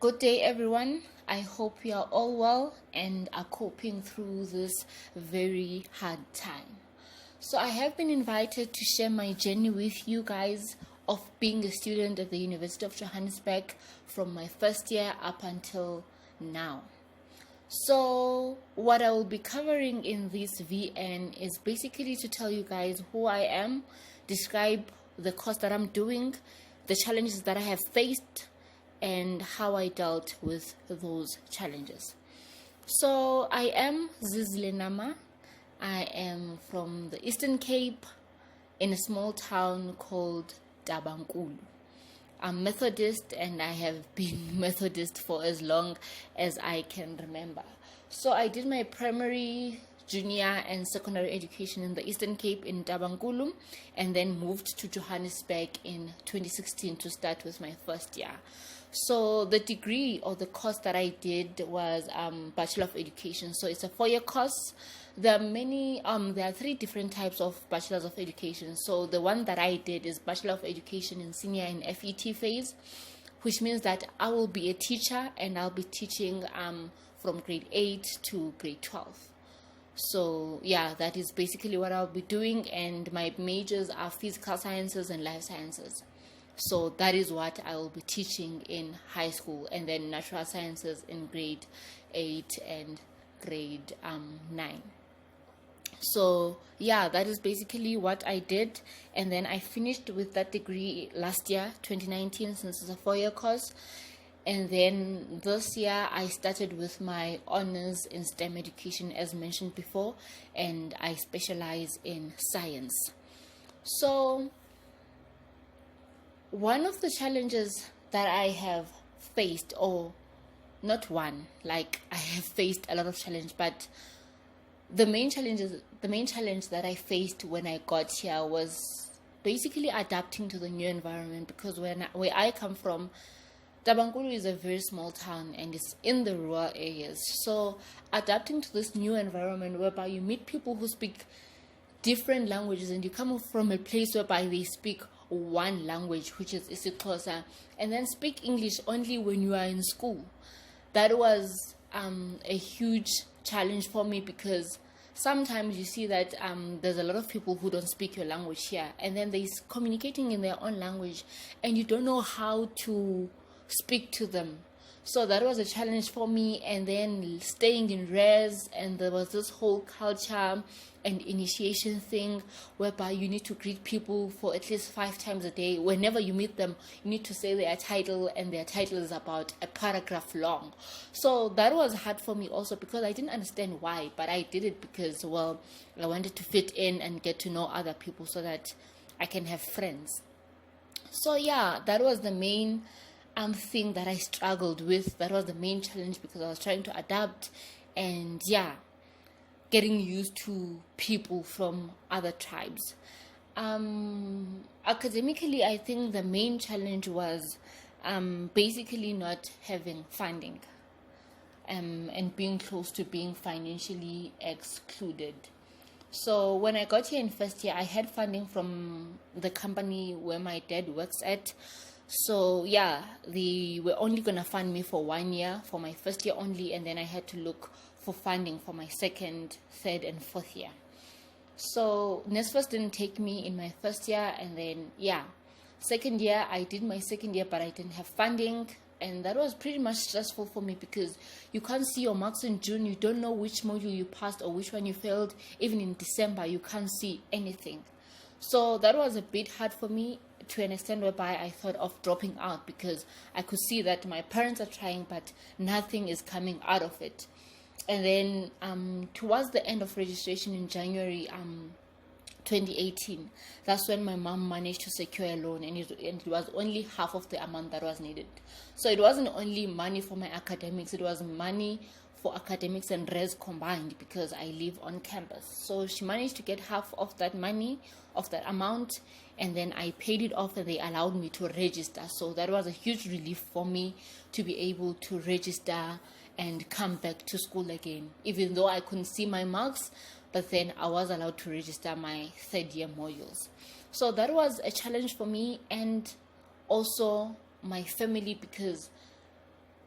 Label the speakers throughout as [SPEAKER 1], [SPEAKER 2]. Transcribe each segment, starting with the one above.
[SPEAKER 1] Good day, everyone. I hope you are all well and are coping through this very hard time. So, I have been invited to share my journey with you guys of being a student at the University of Johannesburg from my first year up until now. So, what I will be covering in this VN is basically to tell you guys who I am, describe the course that I'm doing, the challenges that I have faced, and how I dealt with those challenges. So I am Zizile. I am from the Eastern Cape in a small town called Tabankulu. I'm Methodist and I have been Methodist for as long as I can remember. So I did my primary, junior and secondary education in the Eastern Cape in Tabankulu and then moved to Johannesburg in 2016 to start with my first year. So the degree or the course that I did was Bachelor of Education. So it's a 4-year course. There are 3 different types of Bachelors of Education. So the one that I did is Bachelor of Education in Senior and FET phase, which means that I will be a teacher and I'll be teaching from grade 8 to grade 12. So yeah, that is basically what I'll be doing, and my majors are physical sciences and life sciences. So that is what I will be teaching in high school, and then natural sciences in grade 8 and grade 9. So yeah, that is basically what I did, and then I finished with that degree last year, 2019, since it's a 4-year course. And then this year I started with my honors in STEM education, as mentioned before, and I specialize in science. So one of the challenges that I have faced, or not one, like I have faced a lot of challenge, but the main challenge that I faced when I got here was basically adapting to the new environment, because where I come from, Tabankulu is a very small town and it's in the rural areas. So adapting to this new environment whereby you meet people who speak different languages and you come from a place whereby they speak one language, which is isiXhosa, and then speak English only when you are in school. That was a huge challenge for me, because sometimes you see that there's a lot of people who don't speak your language here, and then they're communicating in their own language and you don't know how to speak to them. So that was a challenge for me. And then staying in res, and there was this whole culture and initiation thing whereby you need to greet people for at least 5 times a day. Whenever you meet them, you need to say their title, and their title is about a paragraph long. So that was hard for me also, because I didn't understand why, but I did it because, well, I wanted to fit in and get to know other people so that I can have friends. So yeah, that was the main thing that I struggled with. That was the main challenge, because I was trying to adapt and getting used to people from other tribes. Academically, I think the main challenge was basically not having funding and being close to being financially excluded. So when I got here in first year, I had funding from the company where my dad works at. So yeah, they were only gonna fund me for 1 year, for my first year only, and then I had to look for funding for my second, third, and fourth year. So NSFAS didn't take me in my first year, and then second year I did my second year, but I didn't have funding, and that was pretty much stressful for me, because you can't see your marks in June, you don't know which module you passed or which one you failed. Even in December, you can't see anything. So that was a bit hard for me, to an extent whereby I thought of dropping out, because I could see that my parents are trying, but nothing is coming out of it. And then towards the end of registration in January 2018, that's when my mom managed to secure a loan, and it was only half of the amount that was needed. So it wasn't only money for my academics, it was money for academics and res combined, because I live on campus. So she managed to get half of that money, of that amount, and then I paid it off, and they allowed me to register. So that was a huge relief for me to be able to register and come back to school again, even though I couldn't see my marks, but then I was allowed to register my third year modules. So that was a challenge for me, and also my family, because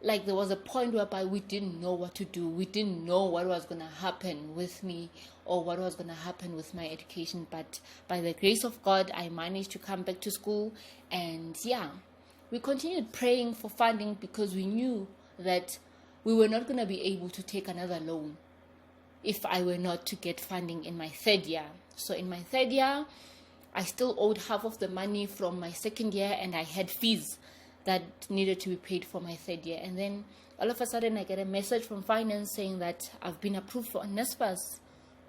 [SPEAKER 1] like there was a point whereby we didn't know what to do. We didn't know what was going to happen with me or what was going to happen with my education. But by the grace of God, I managed to come back to school. And yeah, we continued praying for funding because we knew that we were not going to be able to take another loan if I were not to get funding in my third year. So in my third year, I still owed half of the money from my second year, and I had fees that needed to be paid for my third year. And then all of a sudden I get a message from finance saying that I've been approved for NSFAS.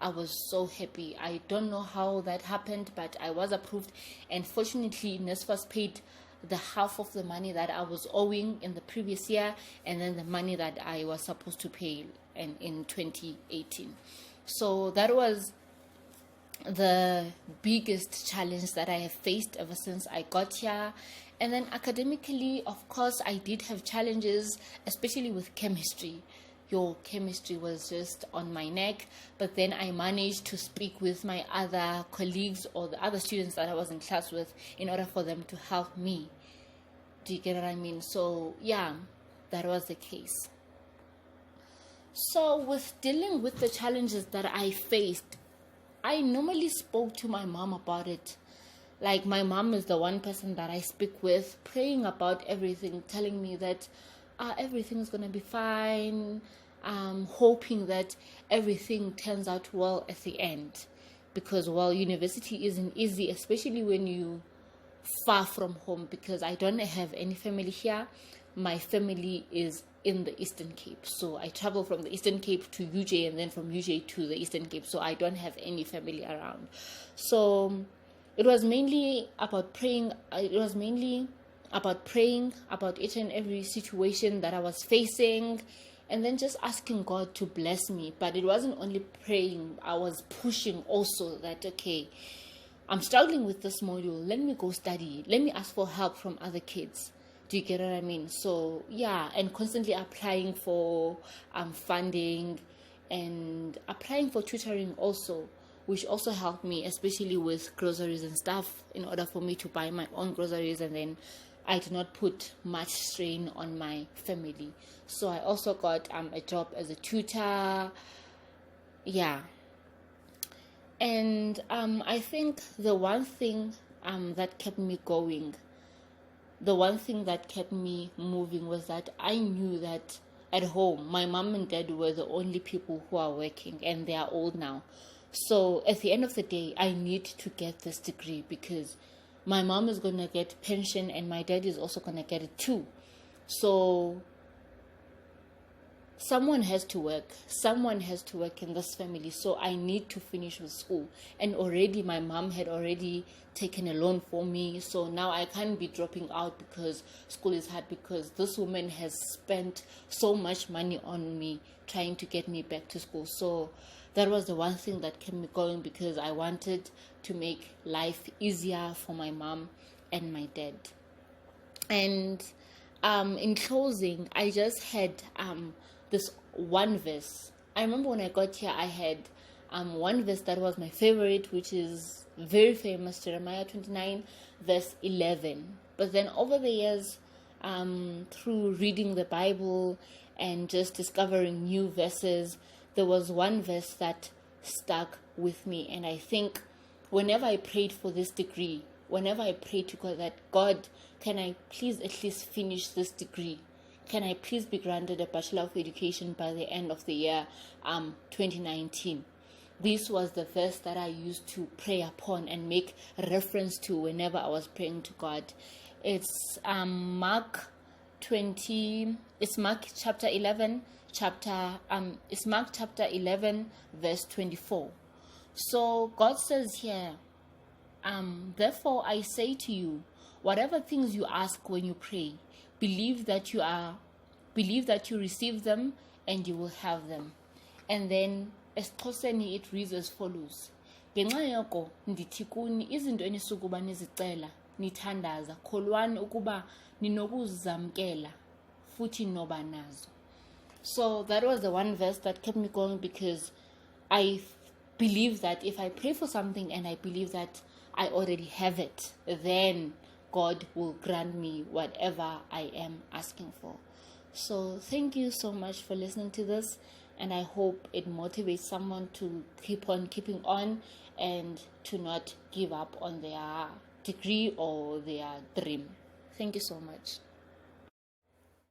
[SPEAKER 1] I was so happy. I don't know how that happened, but I was approved. And fortunately, NSFAS paid the half of the money that I was owing in the previous year, and then the money that I was supposed to pay in 2018. So that was the biggest challenge that I have faced ever since I got here. And then academically, of course, I did have challenges, especially with chemistry. Your chemistry was just on my neck, but then I managed to speak with my other colleagues or the other students that I was in class with in order for them to help me. Do you get what I mean? So yeah, that was the case. So with dealing with the challenges that I faced, I normally spoke to my mom about it. Like, my mom is the one person that I speak with, praying about everything, telling me that everything's going to be fine, hoping that everything turns out well at the end. Because, well, university isn't easy, especially when you far from home, because I don't have any family here. My family is in the Eastern Cape. So I travel from the Eastern Cape to UJ and then from UJ to the Eastern Cape. So I don't have any family around. So it was mainly about praying. It was mainly about praying about each and every situation that I was facing, and then just asking God to bless me. But it wasn't only praying. I was pushing also that, okay, I'm struggling with this module. Let me go study. Let me ask for help from other kids. Do you get what I mean? So yeah, and constantly applying for funding and applying for tutoring also, which also helped me, especially with groceries and stuff, in order for me to buy my own groceries, and then I did not put much strain on my family. So I also got a job as a tutor. Yeah. And I think the one thing that kept me going, the one thing that kept me moving was that I knew that at home, my mom and dad were the only people who are working, and they are old now. So at the end of the day, I need to get this degree because my mom is going to get pension and my dad is also going to get it too. So someone has to work. Someone has to work in this family. So I need to finish with school. And already my mom had already taken a loan for me. So now I can't be dropping out because school is hard, because this woman has spent so much money on me trying to get me back to school. So that was the one thing that kept me going, because I wanted to make life easier for my mom and my dad. And in closing, I just had this one verse. I remember when I got here, I had one verse that was my favorite, which is very famous, Jeremiah 29, verse 11. But then over the years, through reading the Bible and just discovering new verses, there was one verse that stuck with me. And I think whenever I prayed for this degree, whenever I prayed to God that, God, can I please at least finish this degree? Can I please be granted a Bachelor of Education by the end of the year 2019? This was the verse that I used to pray upon and make reference to whenever I was praying to God. It's Mark chapter 11, it's Mark chapter 11, verse 24. So God says here, therefore I say to you, whatever things you ask when you pray, believe that you receive them and you will have them. And then esiXhoseni it reads as follows: ngenxa yoko ndithi kuni izinto enisukuba nizicela nithandaza, kholwani ukuba ninokuzamkela futhi noba nazo. So that was the one verse that kept me going, because I believe that if I pray for something and I believe that I already have it, then God will grant me whatever I am asking for. So thank you so much for listening to this, and I hope it motivates someone to keep on keeping on and to not give up on their degree or their dream. Thank you so much.